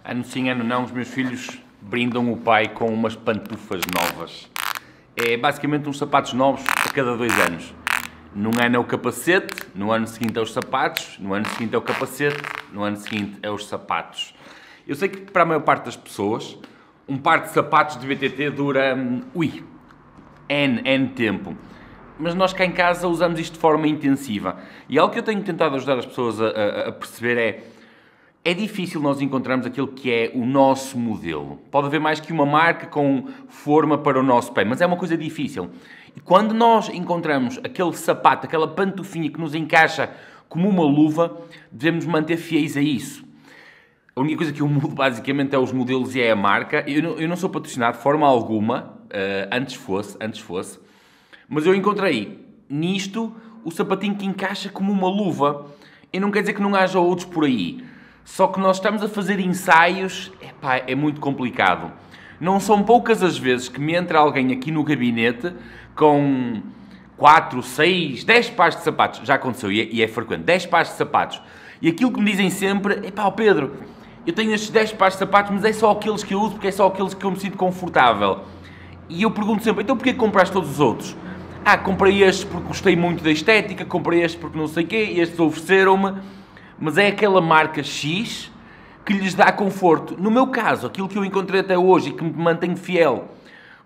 Ano sim, ano não, os meus filhos brindam o pai com umas pantufas novas. É basicamente uns sapatos novos a cada 2 anos. Num ano é o capacete, no ano seguinte é os sapatos, no ano seguinte é o capacete, no ano seguinte é os sapatos. Eu sei que para a maior parte das pessoas, um par de sapatos de BTT dura, N tempo. Mas nós cá em casa usamos isto de forma intensiva. E algo que eu tenho tentado ajudar as pessoas a perceber é difícil nós encontrarmos aquilo que é o nosso modelo. Pode haver mais que uma marca com forma para o nosso pé, mas é uma coisa difícil. E quando nós encontramos aquele sapato, aquela pantufinha que nos encaixa como uma luva, devemos manter fiéis a isso. A única coisa que eu mudo basicamente é os modelos e é a marca. Eu não sou patrocinado de forma alguma, antes fosse. Mas eu encontrei nisto o sapatinho que encaixa como uma luva. E não quer dizer que não haja outros por aí. Só que nós estamos a fazer ensaios, é muito complicado. Não são poucas as vezes que me entra alguém aqui no gabinete com 4, 6, 10 pares de sapatos. Já aconteceu e é frequente. 10 pares de sapatos. E aquilo que me dizem sempre é Pedro, eu tenho estes 10 pares de sapatos, mas é só aqueles que eu uso porque é só aqueles que eu me sinto confortável. E eu pergunto sempre, então porquê compraste todos os outros? Comprei estes porque gostei muito da estética, comprei estes porque não sei o quê, estes ofereceram-me. Mas é aquela marca X que lhes dá conforto. No meu caso, aquilo que eu encontrei até hoje e que me mantém fiel,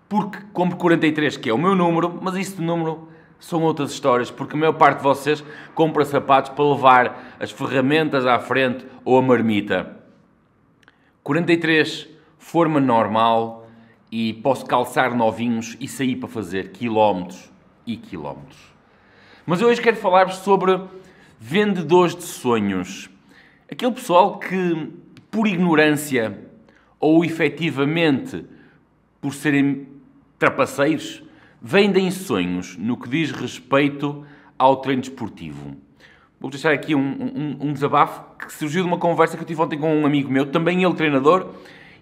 porque compro 43, que é o meu número, mas isso de número são outras histórias, porque a maior parte de vocês compra sapatos para levar as ferramentas à frente ou a marmita. 43, forma normal, e posso calçar novinhos e sair para fazer quilómetros e quilómetros. Mas eu hoje quero falar-vos sobre vendedores de sonhos. Aquele pessoal que, por ignorância ou efetivamente por serem trapaceiros, vendem sonhos no que diz respeito ao treino desportivo. Vou deixar aqui um desabafo que surgiu de uma conversa que eu tive ontem com um amigo meu, também ele treinador,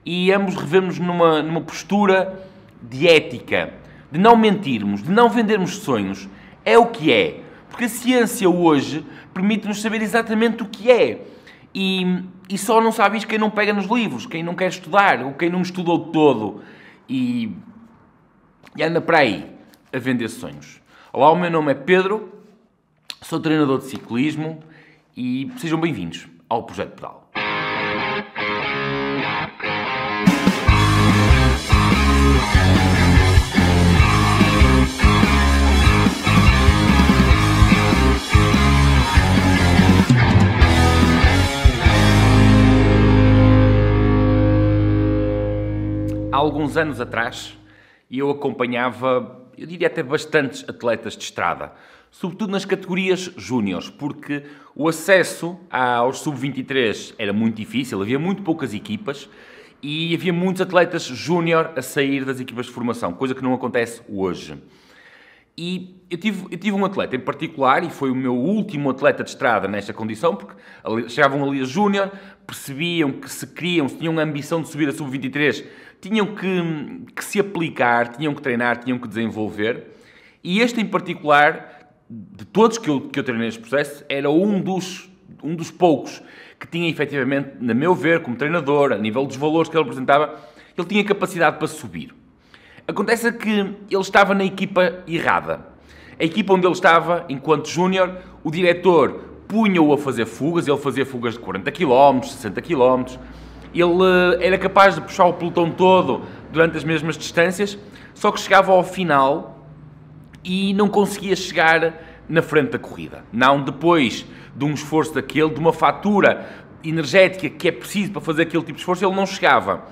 e ambos revemos numa postura de ética, de não mentirmos, de não vendermos sonhos. É o que é. Porque a ciência hoje permite-nos saber exatamente o que é. E só não sabe isto quem não pega nos livros, quem não quer estudar, ou quem não estudou todo. E anda para aí a vender sonhos. Olá, o meu nome é Pedro, sou treinador de ciclismo e sejam bem-vindos ao Projeto Pedal. Há alguns anos atrás, eu acompanhava, eu diria até bastantes atletas de estrada, sobretudo nas categorias júniores, porque o acesso aos sub-23 era muito difícil, havia muito poucas equipas e havia muitos atletas júnior a sair das equipas de formação, coisa que não acontece hoje. E eu tive um atleta em particular, e foi o meu último atleta de estrada nesta condição, porque chegavam ali a júnior, percebiam que se tinham a ambição de subir a sub-23, tinham que se aplicar, tinham que treinar, tinham que desenvolver. E este em particular, de todos que eu treinei neste processo, era um dos poucos que tinha efetivamente, na meu ver, como treinador, a nível dos valores que ele apresentava, ele tinha capacidade para subir. Acontece que ele estava na equipa errada. A equipa onde ele estava, enquanto júnior, o diretor punha-o a fazer fugas, ele fazia fugas de 40 km, 60 km, ele era capaz de puxar o pelotão todo durante as mesmas distâncias, só que chegava ao final e não conseguia chegar na frente da corrida. Não depois de um esforço daquele, de uma fatura energética que é preciso para fazer aquele tipo de esforço, ele não chegava.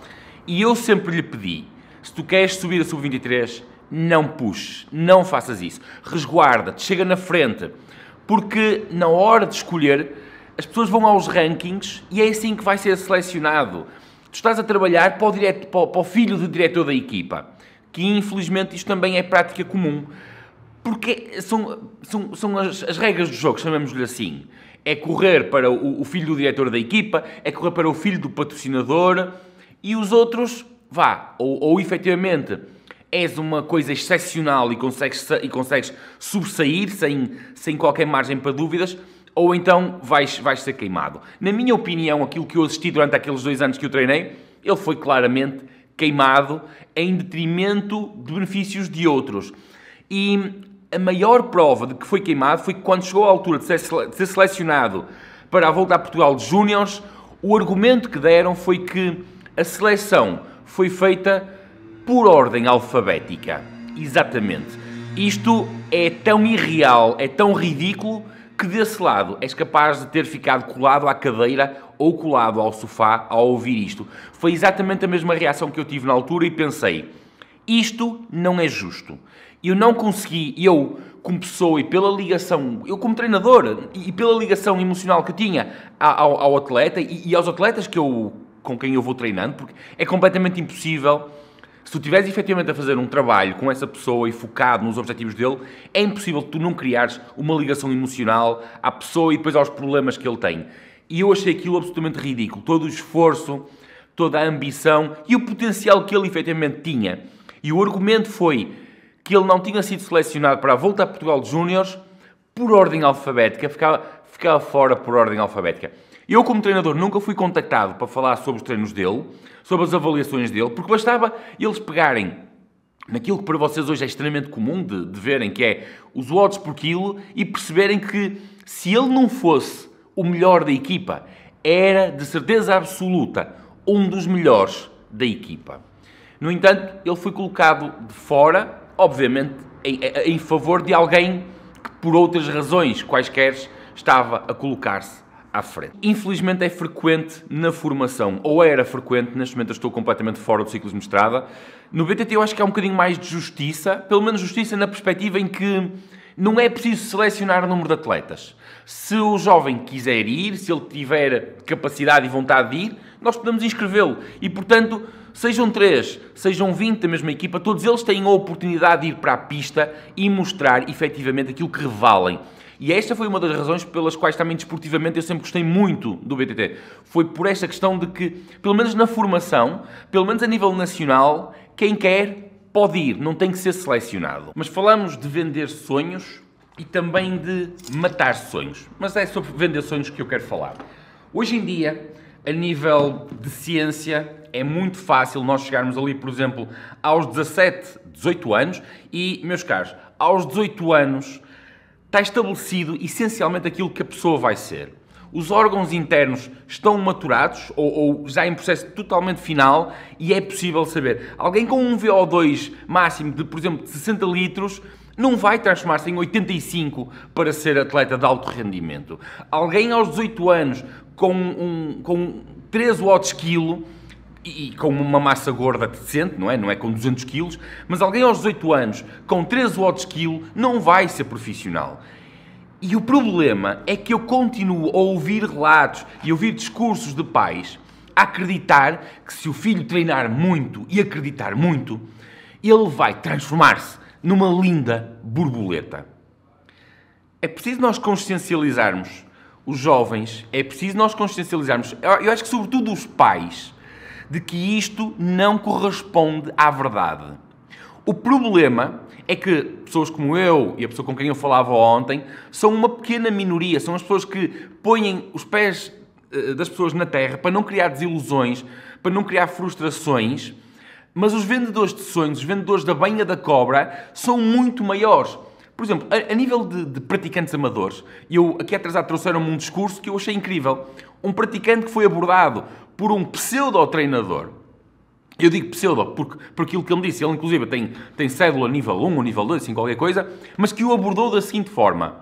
E eu sempre lhe pedi, se tu queres subir a sub-23, não puxes, não faças isso. Resguarda-te, chega na frente, porque na hora de escolher, as pessoas vão aos rankings e é assim que vai ser selecionado. Tu estás a trabalhar para o filho do diretor da equipa, que infelizmente isto também é prática comum, porque são as regras do jogo, chamamos-lhe assim. É correr para o filho do diretor da equipa, é correr para o filho do patrocinador e os outros, ou efetivamente és uma coisa excepcional e consegues sobressair sem qualquer margem para dúvidas, ou então vais ser queimado. Na minha opinião, aquilo que eu assisti durante aqueles 2 anos que eu treinei, ele foi claramente queimado em detrimento de benefícios de outros. E a maior prova de que foi queimado foi que quando chegou à altura de ser selecionado para a volta a Portugal de Júniores, o argumento que deram foi que a seleção foi feita por ordem alfabética. Exatamente. Isto é tão irreal, é tão ridículo, que desse lado és capaz de ter ficado colado à cadeira ou colado ao sofá ao ouvir isto. Foi exatamente a mesma reação que eu tive na altura e pensei, isto não é justo. Eu não consegui, eu como pessoa e pela ligação, eu como treinador e pela ligação emocional que tinha ao atleta e aos atletas com quem eu vou treinando, porque é completamente impossível. Se tu estiveres efetivamente a fazer um trabalho com essa pessoa e focado nos objetivos dele, é impossível tu não criares uma ligação emocional à pessoa e depois aos problemas que ele tem. E eu achei aquilo absolutamente ridículo. Todo o esforço, toda a ambição e o potencial que ele efetivamente tinha. E o argumento foi que ele não tinha sido selecionado para a volta a Portugal de Júniores por ordem alfabética, ficava fora por ordem alfabética. Eu, como treinador, nunca fui contactado para falar sobre os treinos dele, sobre as avaliações dele, porque bastava eles pegarem naquilo que para vocês hoje é extremamente comum de verem, que é os watts por quilo, e perceberem que se ele não fosse o melhor da equipa, era de certeza absoluta um dos melhores da equipa. No entanto, ele foi colocado de fora, obviamente, em favor de alguém que, por outras razões quaisquer, estava a colocar-se à frente. Infelizmente é frequente na formação, ou era frequente, neste momento eu estou completamente fora do ciclismo de estrada. No BTT eu acho que há um bocadinho mais de justiça, pelo menos justiça na perspectiva em que não é preciso selecionar o número de atletas. Se o jovem quiser ir, se ele tiver capacidade e vontade de ir, nós podemos inscrevê-lo. E, portanto, sejam 3, sejam 20 da mesma equipa, todos eles têm a oportunidade de ir para a pista e mostrar efetivamente aquilo que valem. E esta foi uma das razões pelas quais também desportivamente eu sempre gostei muito do BTT. Foi por esta questão de que, pelo menos na formação, pelo menos a nível nacional, quem quer pode ir, não tem que ser selecionado. Mas falamos de vender sonhos e também de matar sonhos. Mas é sobre vender sonhos que eu quero falar. Hoje em dia, a nível de ciência, é muito fácil nós chegarmos ali, por exemplo, aos 17, 18 anos e, meus caros, aos 18 anos está estabelecido essencialmente aquilo que a pessoa vai ser. Os órgãos internos estão maturados ou já em processo totalmente final e é possível saber. Alguém com um VO2 máximo de, por exemplo, de 60 litros não vai transformar-se em 85 para ser atleta de alto rendimento. Alguém aos 18 anos com 3 watts quilo e com uma massa gorda decente, não é com 200 quilos, mas alguém aos 18 anos com 13 watts quilo não vai ser profissional. E o problema é que eu continuo a ouvir relatos e ouvir discursos de pais a acreditar que se o filho treinar muito e acreditar muito, ele vai transformar-se numa linda borboleta. É preciso nós consciencializarmos os jovens, é preciso nós consciencializarmos, eu acho que sobretudo os pais, de que isto não corresponde à verdade. O problema é que pessoas como eu e a pessoa com quem eu falava ontem são uma pequena minoria, são as pessoas que põem os pés das pessoas na terra para não criar desilusões, para não criar frustrações, mas os vendedores de sonhos, os vendedores da banha da cobra, são muito maiores. Por exemplo, a nível de praticantes amadores, eu aqui atrasado trouxeram-me um discurso que eu achei incrível. Um praticante que foi abordado por um pseudo-treinador. Eu digo pseudo por aquilo que ele me disse. Ele, inclusive, tem cédula nível 1 ou nível 2, assim, qualquer coisa, mas que o abordou da seguinte forma.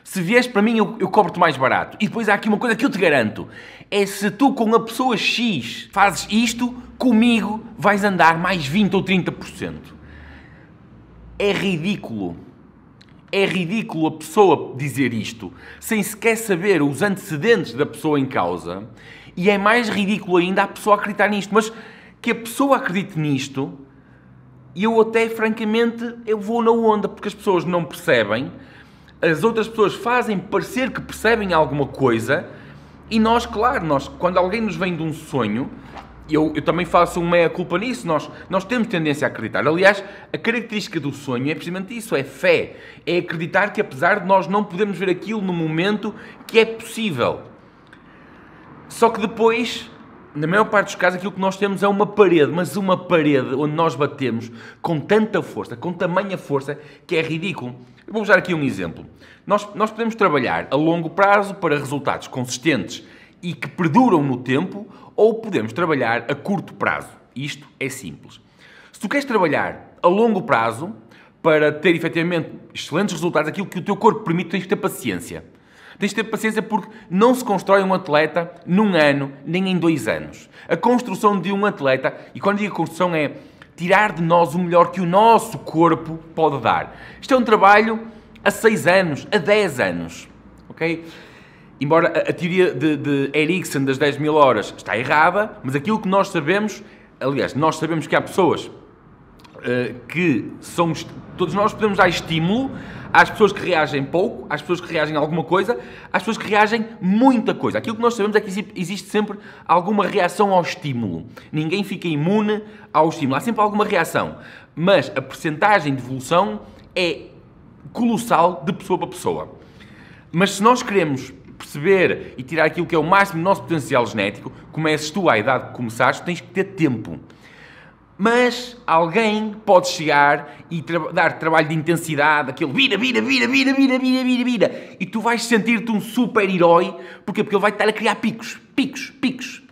Se vieres para mim, eu cobro-te mais barato. E depois há aqui uma coisa que eu te garanto. É se tu com a pessoa X fazes isto, comigo vais andar mais 20 ou 30%. É ridículo. É ridículo a pessoa dizer isto, sem sequer saber os antecedentes da pessoa em causa. E é mais ridículo ainda a pessoa acreditar nisto. Mas que a pessoa acredite nisto, e eu até, francamente, eu vou na onda, porque as pessoas não percebem, as outras pessoas fazem parecer que percebem alguma coisa, e nós, claro, quando alguém nos vem de um sonho, eu também faço uma meia-culpa nisso, nós temos tendência a acreditar. Aliás, a característica do sonho é precisamente isso, é fé. É acreditar que apesar de nós não podermos ver aquilo no momento, que é possível. Só que depois, na maior parte dos casos, aquilo que nós temos é uma parede, mas uma parede onde nós batemos com tanta força, com tamanha força, que é ridículo. Eu vou usar aqui um exemplo. Nós podemos trabalhar a longo prazo para resultados consistentes e que perduram no tempo, ou podemos trabalhar a curto prazo. Isto é simples. Se tu queres trabalhar a longo prazo para ter efetivamente excelentes resultados, aquilo que o teu corpo permite, tens de ter paciência. Tens de ter paciência porque não se constrói um atleta num ano, nem em 2 anos. A construção de um atleta, e quando digo construção é tirar de nós o melhor que o nosso corpo pode dar. Isto é um trabalho a 6 anos, a 10 anos. Ok? Embora a teoria de Ericsson das 10.000 horas está errada, mas aquilo que nós sabemos, aliás, nós sabemos que há pessoas que somos, todos nós podemos dar estímulo às pessoas que reagem pouco, às pessoas que reagem a alguma coisa, às pessoas que reagem muita coisa. Aquilo que nós sabemos é que existe sempre alguma reação ao estímulo. Ninguém fica imune ao estímulo. Há sempre alguma reação. Mas a percentagem de evolução é colossal de pessoa para pessoa. Mas se nós queremos perceber e tirar aquilo que é o máximo do nosso potencial genético, comeces tu à idade que começaste, tens que ter tempo. Mas alguém pode chegar e dar trabalho de intensidade, aquele vira, e tu vais sentir-te um super-herói. Porquê? Porque ele vai estar a criar picos,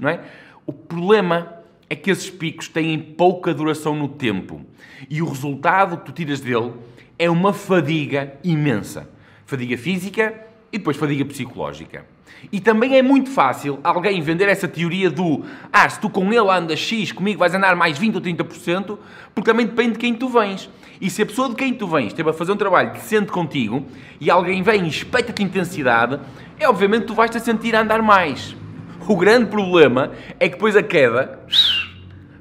não é? O problema é que esses picos têm pouca duração no tempo. E o resultado que tu tiras dele é uma fadiga imensa. Fadiga física e depois fadiga psicológica. E também é muito fácil alguém vender essa teoria do se tu com ele andas X, comigo vais andar mais 20 ou 30%, porque também depende de quem tu vens. E se a pessoa de quem tu vens esteve a fazer um trabalho decente contigo e alguém vem e espeta-te intensidade, obviamente tu vais-te a sentir a andar mais. O grande problema é que depois a queda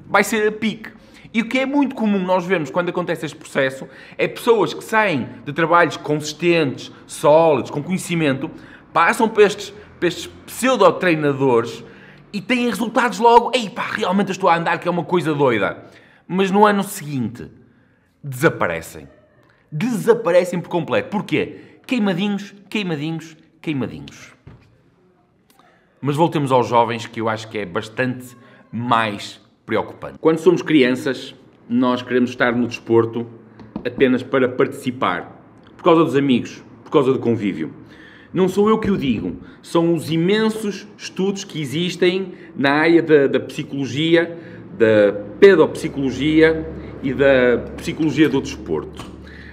vai ser a pique. E o que é muito comum nós vemos quando acontece este processo é pessoas que saem de trabalhos consistentes, sólidos, com conhecimento, passam para estes pseudo-treinadores e têm resultados logo. Realmente eu estou a andar, que é uma coisa doida. Mas no ano seguinte, desaparecem. Desaparecem por completo. Porquê? Queimadinhos. Mas voltemos aos jovens, que eu acho que é bastante mais preocupante. Quando somos crianças, nós queremos estar no desporto apenas para participar. Por causa dos amigos, por causa do convívio. Não sou eu que o digo, são os imensos estudos que existem na área da psicologia, da pedopsicologia e da psicologia do desporto.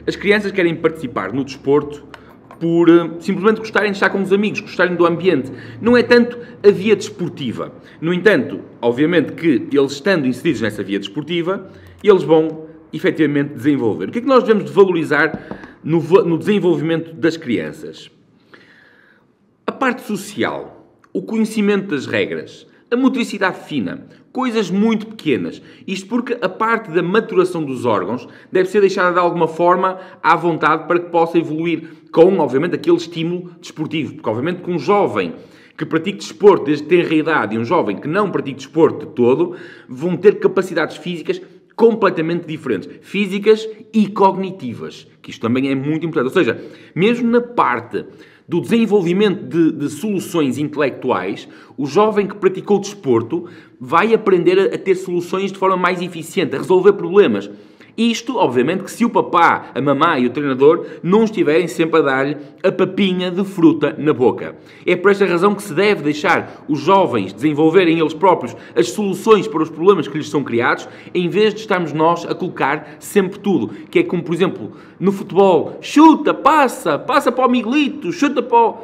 As crianças querem participar no desporto por simplesmente gostarem de estar com os amigos, gostarem do ambiente. Não é tanto a via desportiva. No entanto, obviamente que eles estando inseridos nessa via desportiva, eles vão efetivamente desenvolver. O que é que nós devemos de valorizar no desenvolvimento das crianças? A parte social, o conhecimento das regras, a motricidade fina, coisas muito pequenas. Isto porque a parte da maturação dos órgãos deve ser deixada de alguma forma à vontade para que possa evoluir com, obviamente, aquele estímulo desportivo. Porque, obviamente, que um jovem que pratique desporto desde tenra idade e um jovem que não pratique desporto de todo vão ter capacidades físicas completamente diferentes. Físicas e cognitivas, que isto também é muito importante. Ou seja, mesmo na parte do desenvolvimento de soluções intelectuais, o jovem que praticou desporto vai aprender a ter soluções de forma mais eficiente, a resolver problemas. Isto, obviamente, que se o papá, a mamã e o treinador não estiverem sempre a dar-lhe a papinha de fruta na boca. É por esta razão que se deve deixar os jovens desenvolverem eles próprios as soluções para os problemas que lhes são criados, em vez de estarmos nós a colocar sempre tudo. Que é como, por exemplo, no futebol, chuta, passa para o Miguelito, chuta para o...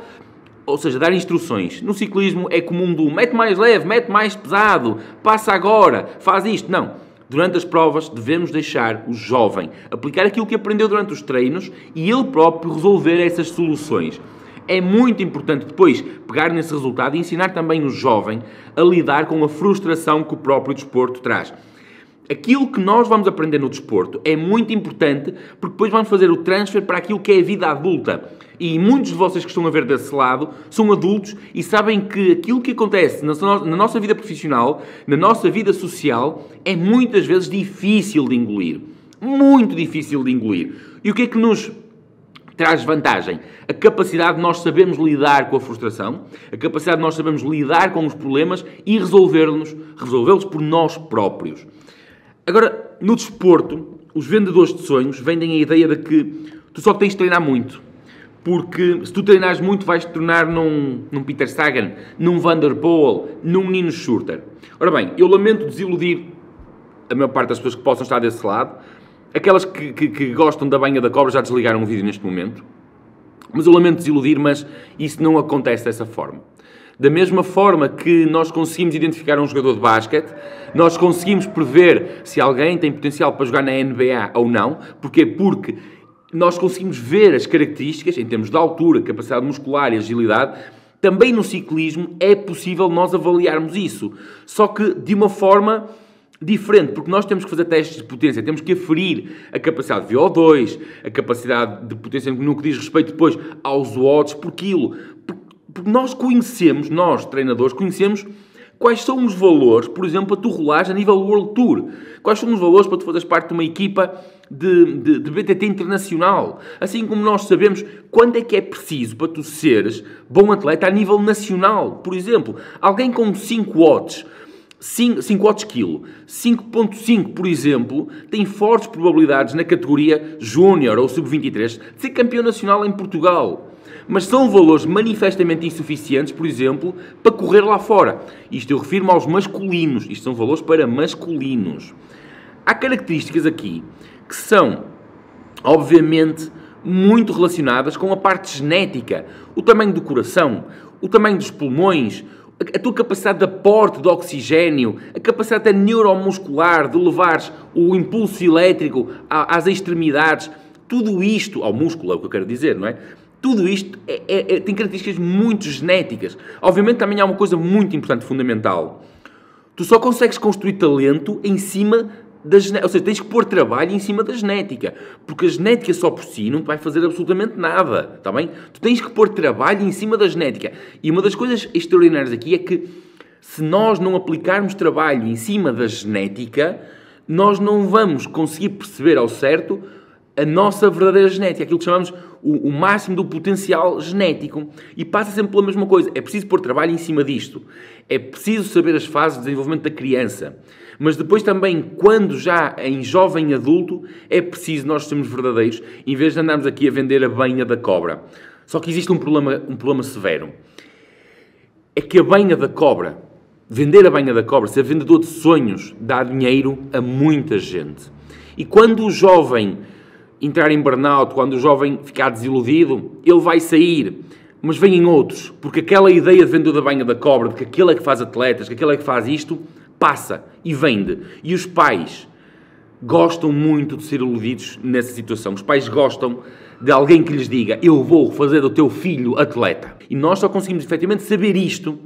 Ou seja, dar instruções. No ciclismo é comum do mete mais leve, mete mais pesado, passa agora, faz isto. Não. Durante as provas, devemos deixar o jovem aplicar aquilo que aprendeu durante os treinos e ele próprio resolver essas soluções. É muito importante depois pegar nesse resultado e ensinar também o jovem a lidar com a frustração que o próprio desporto traz. Aquilo que nós vamos aprender no desporto é muito importante porque depois vamos fazer o transfer para aquilo que é a vida adulta. E muitos de vocês que estão a ver desse lado são adultos e sabem que aquilo que acontece na nossa vida profissional, na nossa vida social, é muitas vezes difícil de engolir. Muito difícil de engolir. E o que é que nos traz vantagem? A capacidade de nós sabermos lidar com a frustração, a capacidade de nós sabermos lidar com os problemas e resolvê-los por nós próprios. Agora, no desporto, os vendedores de sonhos vendem a ideia de que tu só tens de treinar muito. Porque se tu treinares muito vais-te tornar num Peter Sagan, num Van der Poel, num Nino Schurter. Ora bem, eu lamento desiludir a maior parte das pessoas que possam estar desse lado. Aquelas que gostam da banha da cobra já desligaram o vídeo neste momento. Mas eu lamento desiludir, mas isso não acontece dessa forma. Da mesma forma que nós conseguimos identificar um jogador de basquete, nós conseguimos prever se alguém tem potencial para jogar na NBA ou não. Porquê? Porque nós conseguimos ver as características, em termos de altura, capacidade muscular e agilidade. Também no ciclismo é possível nós avaliarmos isso. Só que de uma forma diferente, porque nós temos que fazer testes de potência, temos que aferir a capacidade de VO2, a capacidade de potência no que diz respeito depois aos watts por quilo. Porque nós conhecemos, nós treinadores, conhecemos quais são os valores, por exemplo, para tu rolares a nível World Tour. Quais são os valores para tu fazeres parte de uma equipa de BTT internacional. Assim como nós sabemos quando é que é preciso para tu seres bom atleta a nível nacional. Por exemplo, alguém com 5 watts, 5 watts quilo, 5.5, por exemplo, tem fortes probabilidades na categoria Júnior ou Sub-23 de ser campeão nacional em Portugal. Mas são valores manifestamente insuficientes, por exemplo, para correr lá fora. Isto eu refiro-me aos masculinos. Isto são valores para masculinos. Há características aqui que são, obviamente, muito relacionadas com a parte genética. O tamanho do coração, o tamanho dos pulmões, a tua capacidade de aporte de oxigênio, a capacidade neuromuscular de levares o impulso elétrico às extremidades. Tudo isto, ao músculo é o que eu quero dizer, não é? Tudo isto tem características muito genéticas. Obviamente também há uma coisa muito importante, fundamental. Tu só consegues construir talento em cima da genética. Ou seja, tens que pôr trabalho em cima da genética. Porque a genética só por si não te vai fazer absolutamente nada. Está bem? Tu tens que pôr trabalho em cima da genética. E uma das coisas extraordinárias aqui é que se nós não aplicarmos trabalho em cima da genética, nós não vamos conseguir perceber ao certo a nossa verdadeira genética, aquilo que chamamos o máximo do potencial genético. E passa sempre pela mesma coisa. É preciso pôr trabalho em cima disto. É preciso saber as fases de desenvolvimento da criança. Mas depois também, quando já em jovem adulto, é preciso nós sermos verdadeiros, em vez de andarmos aqui a vender a banha da cobra. Só que existe um problema severo. É que a banha da cobra, vender a banha da cobra, ser vendedor de sonhos, dá dinheiro a muita gente. E quando o jovem entrar em burnout, quando o jovem ficar desiludido, ele vai sair, mas vêm outros, porque aquela ideia de vendedor da banha da cobra, de que aquele é que faz atletas, que aquele é que faz isto, passa e vende. E os pais gostam muito de ser iludidos nessa situação. Os pais gostam de alguém que lhes diga: eu vou fazer do teu filho atleta. E nós só conseguimos efetivamente saber isto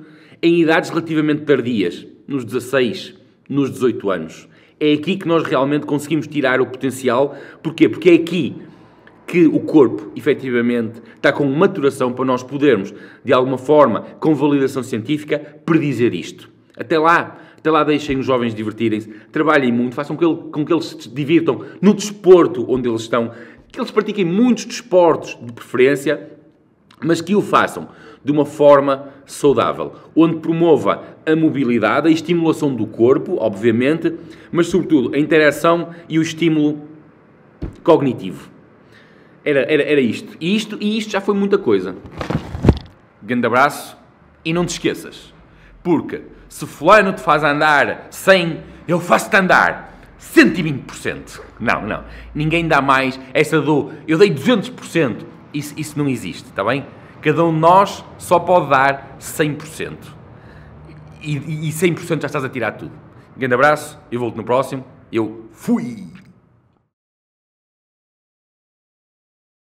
em idades relativamente tardias, nos 16, nos 18 anos. É aqui que nós realmente conseguimos tirar o potencial. Porquê? Porque é aqui que o corpo, efetivamente, está com maturação para nós podermos, de alguma forma, com validação científica, predizer isto. Até lá deixem os jovens divertirem-se, trabalhem muito, façam com que eles se divirtam no desporto onde eles estão, que eles pratiquem muitos desportos de preferência, mas que o façam de uma forma saudável, onde promova a mobilidade, a estimulação do corpo, obviamente, mas sobretudo a interação e o estímulo cognitivo. Era isto. E isto já foi muita coisa. Grande abraço e não te esqueças, porque se fulano te faz andar 100, eu faço-te andar 120%. Não. Ninguém dá mais essa eu dei 200%. Isso não existe, está bem? Cada um de nós só pode dar 100%. E 100% já estás a tirar tudo. Grande abraço, eu volto no próximo. Eu fui!